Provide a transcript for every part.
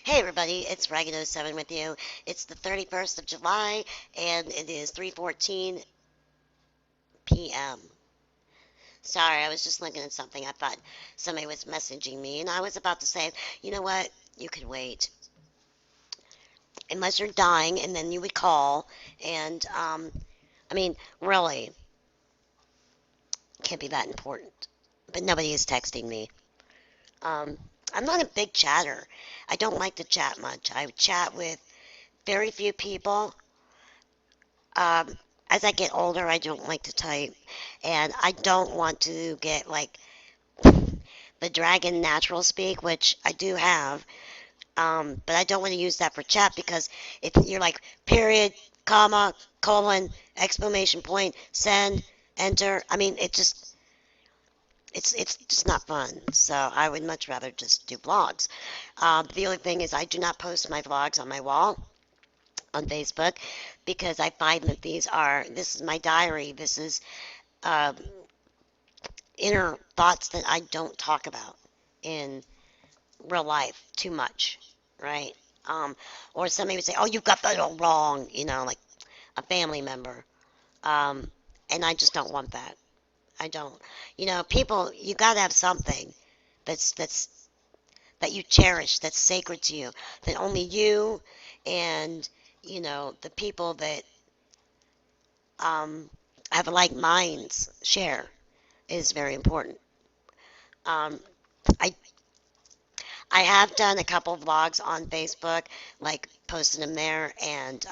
Hey everybody, it's Ragged07 with you. It's the 31st of July and it is 3:14 p.m. Sorry, I was just looking at something. I thought somebody was messaging me and I was about to say, you know what? You can wait. Unless you're dying and then you would call and I mean, really, can't be that important. But nobody is texting me. Um I'm not a big chatter. I don't like to chat much. I chat with very few people. Um, as I get older, I don't like to type, and I don't want to get like the dragon natural speak, which I do have. But I don't want to use that for chat because if you're like period, comma, colon, exclamation point, send, enter. I mean, it's just not fun. So I would much rather just do vlogs. The only thing is I do not post my vlogs on my wall on Facebook because I find that this is my diary. This is uh, inner thoughts that I don't talk about in real life too much, right? Um, or somebody would say, "Oh, you got that all wrong," like a family member, um, and I just don't want that. I don't. People, you got to have something that's that you cherish, that's sacred to you, that only you and the people that um, have like minds share is very important. Um, I I have done a couple vlogs on Facebook, like posting them there, and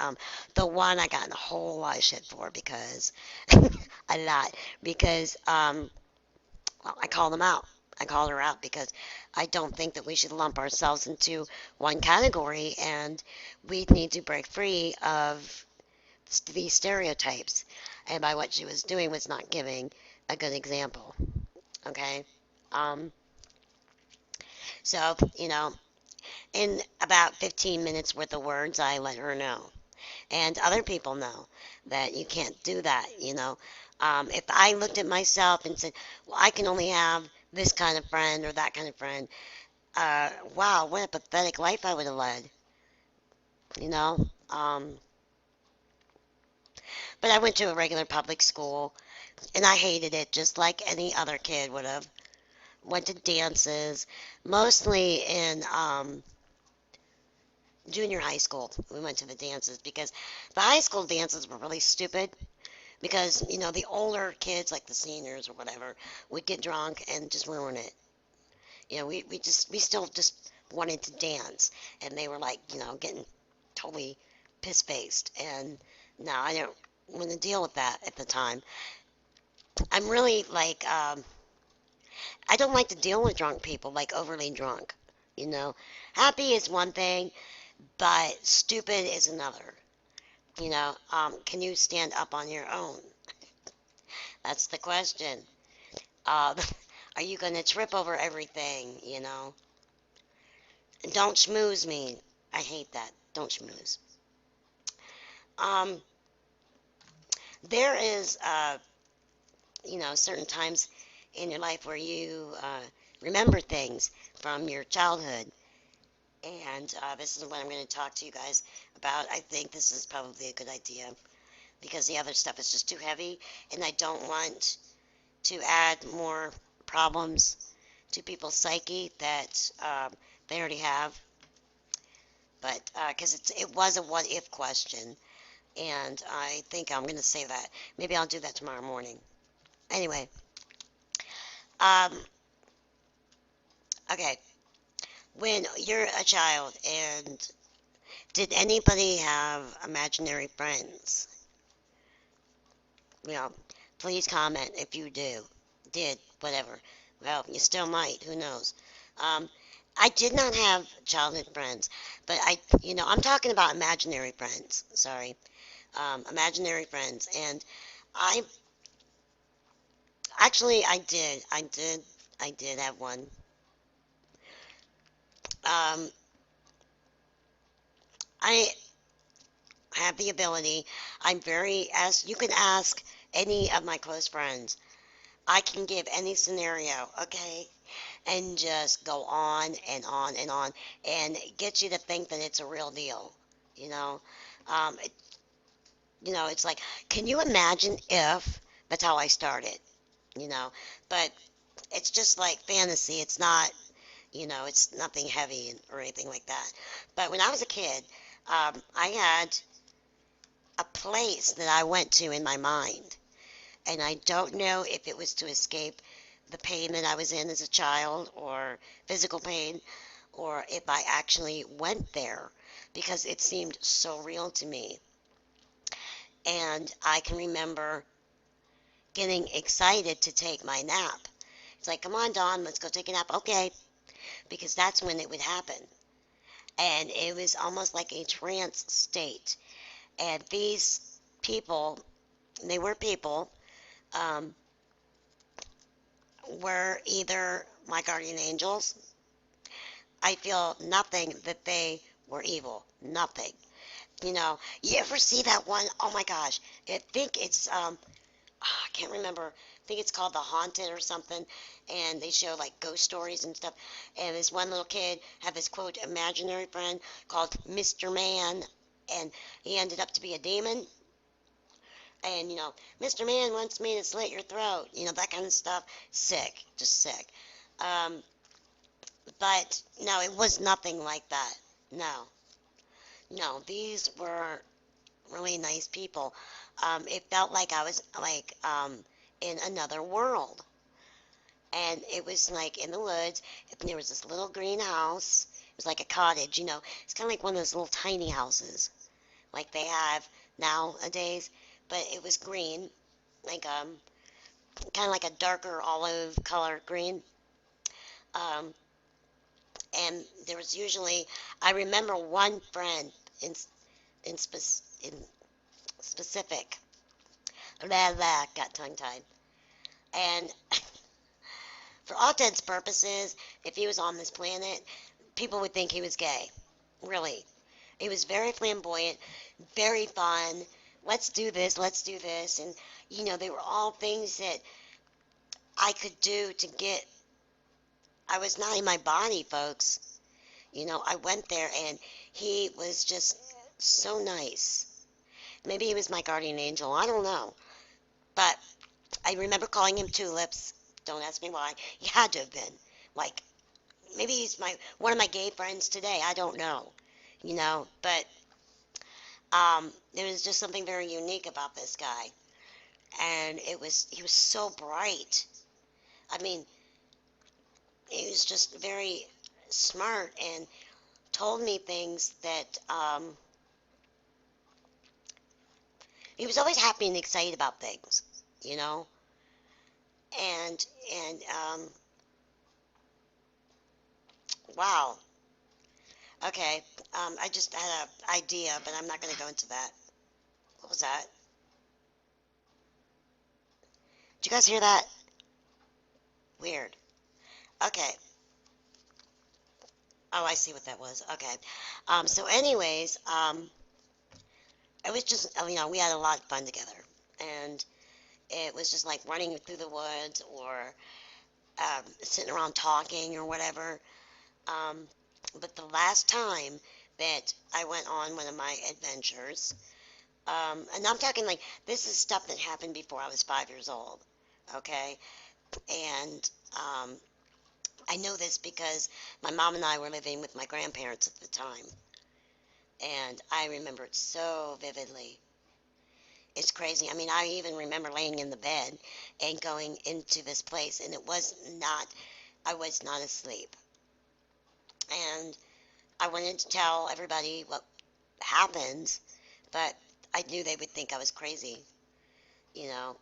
the one I got a whole lot of shit for because a lot because well, I called them out. I called her out because I don't think that we should lump ourselves into one category, and we need to break free of these stereotypes. And by what she was doing was not giving a good example. Okay. Um, so, in about 15 minutes worth of words, I let her know. And other people know that you can't do that, If I looked at myself and said, well, I can only have this kind of friend or that kind of friend, wow, what a pathetic life I would have led, you know? Um, but I went to a regular public school and I hated it just like any other kid would have. Went to dances, mostly in junior high school. We went to the dances because the high school dances were really stupid because the older kids like the seniors or whatever would get drunk and just ruin it. We still just wanted to dance and they were like getting totally piss faced and no, I don't want to deal with that at the time. I'm really like I don't like to deal with drunk people, like overly drunk, you know happy is one thing but stupid is another. Can you stand up on your own? That's the question. Uh, are you going to trip over everything? Don't schmooze me. I hate that. Don't schmooze. Um, there is, certain times in your life where you remember things from your childhood. And this is what I'm going to talk to you guys about. I think this is probably a good idea because the other stuff is just too heavy, and I don't want to add more problems to people's psyche that they already have. But because it was a what if question, and I think I'm going to say that. Maybe I'll do that tomorrow morning. Anyway, um, okay. When you're a child, and did anybody have imaginary friends? Well, please comment if you did, whatever. Well, you still might. Who knows? Um, I did not have childhood friends, but I'm talking about imaginary friends. Sorry, imaginary friends, and I actually I did have one. Um, I have the ability. I'm very as you can ask any of my close friends. I can give any scenario, okay, and just go on and on and on and get you to think that it's a real deal, you know. Um, it, it's like, can you imagine if that's how I started, you know? But it's just like fantasy. It's not, it's nothing heavy or anything like that. But when I was a kid, I had a place that I went to in my mind. And I don't know if it was to escape the pain that I was in as a child or physical pain, or if I actually went there because it seemed so real to me. And I can remember getting excited to take my nap. It's like, come on, Dawn, let's go take a nap. Okay, because that's when it would happen. And it was almost like a trance state. And these people, they were people, um, were either my guardian angels. I feel nothing that they were evil. Nothing. You ever see that one? Oh my gosh. I think it's I can't remember. I think it's called The Haunted or something. And they show like ghost stories and stuff. And this one little kid had this quote imaginary friend called Mr. Man, and he ended up to be a demon. And Mr. Man wants me to slit your throat. That kind of stuff. Sick, just sick. Um, but no, it was nothing like that. No, no, these were really nice people. It felt like I was like in another world. And it was like in the woods. And there was this little green house. It was like a cottage, It's kind of like one of those little tiny houses like they have nowadays. But it was green, like kind of like a darker olive color green. Um, and there was usually, I remember one friend in specific. Blah, blah, got tongue tied. And for all intents and purposes, if he was on this planet, people would think he was gay. Really. He was very flamboyant, very fun. Let's do this, let's do this. And, they were all things that I could do to get. I was not in my body, folks. I went there and he was just so nice. Maybe he was my guardian angel. I don't know. But I remember calling him Tulips. Don't ask me why. He had to have been. Like, maybe he's one of my gay friends today. I don't know. But there was just something very unique about this guy. And he was so bright. I mean, he was just very smart and told me things that he was always happy and excited about things, you know. And wow. Okay. I just had an idea, but I'm not going to go into that. What was that? Did you guys hear that? Weird. Okay. Oh, I see what that was. Okay. So anyways, it was just, we had a lot of fun together. And it was just like running through the woods or sitting around talking or whatever. Um, but the last time that I went on one of my adventures, and I'm talking like this is stuff that happened before I was 5 years old, okay? And I know this because my mom and I were living with my grandparents at the time, and I remember it so vividly. It's crazy. I mean, I even remember laying in the bed and going into this place, and I was not asleep. And I wanted to tell everybody what happened, but I knew they would think I was crazy,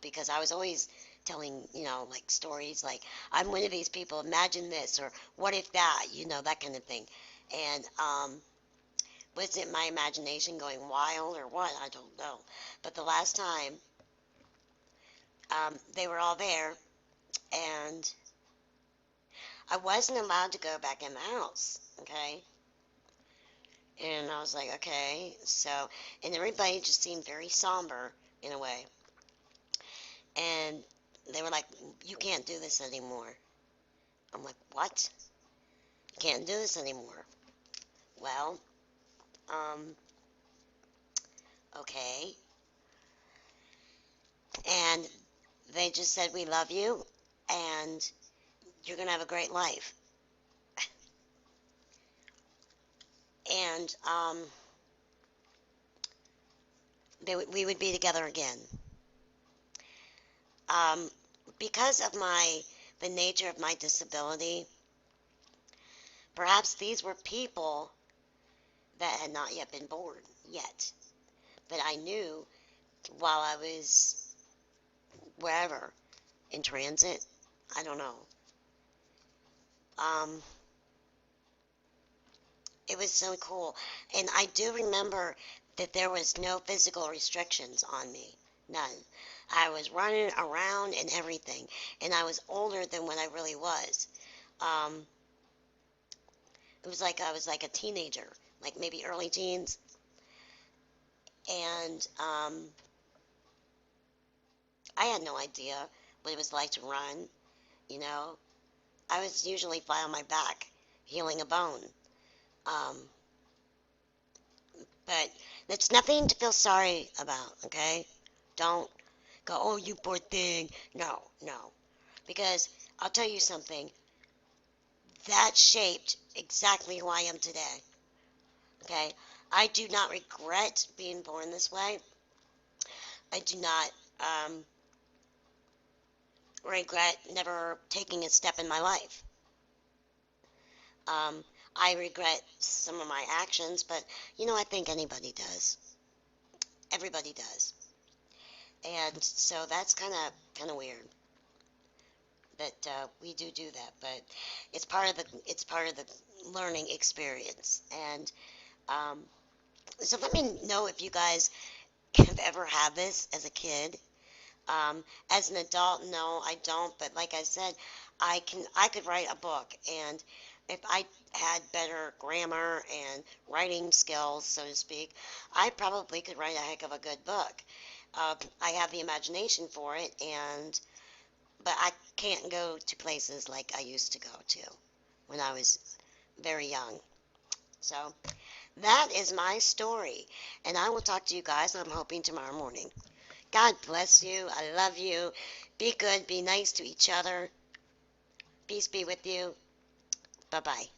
because I was always telling, like stories like, I'm one of these people, imagine this, or what if that, that kind of thing. And was it my imagination going wild or what? I don't know. But the last time, they were all there, and I wasn't allowed to go back in the house, okay? And I was like, okay, so, and everybody just seemed very somber in a way. And they were like, you can't do this anymore. I'm like, what? You can't do this anymore. Well, um, okay. And they just said, we love you and you're going to have a great life. And we would be together again. Um, because of the nature of my disability, perhaps these were people that had not yet been born yet. But I knew while I was wherever in transit, I don't know. Um, it was so cool. And I do remember that there was no physical restrictions on me. None. I was running around and everything. And I was older than what I really was. Um, it was like I was like a teenager, like maybe early teens. And I had no idea what it was like to run, you know. I was usually flat on my back, healing a bone. Um, but it's nothing to feel sorry about, okay? Don't go, oh, you poor thing. No, no. Because I'll tell you something, that shaped exactly who I am today, okay? I do not regret being born this way. I do not regret never taking a step in my life. Um, I regret some of my actions, but I think anybody does. Everybody does. And so that's kind of weird that we do that, but it's part of the learning experience. And um, so let me know if you guys have ever had this as a kid. As an adult, no, I don't. But like I said, I could write a book, and if I had better grammar and writing skills, so to speak, I probably could write a heck of a good book. I have the imagination for it, and but I can't go to places like I used to go to when I was very young. So that is my story, and I will talk to you guys, I'm hoping, tomorrow morning. God bless you. I love you. Be good. Be nice to each other. Peace be with you. Bye bye.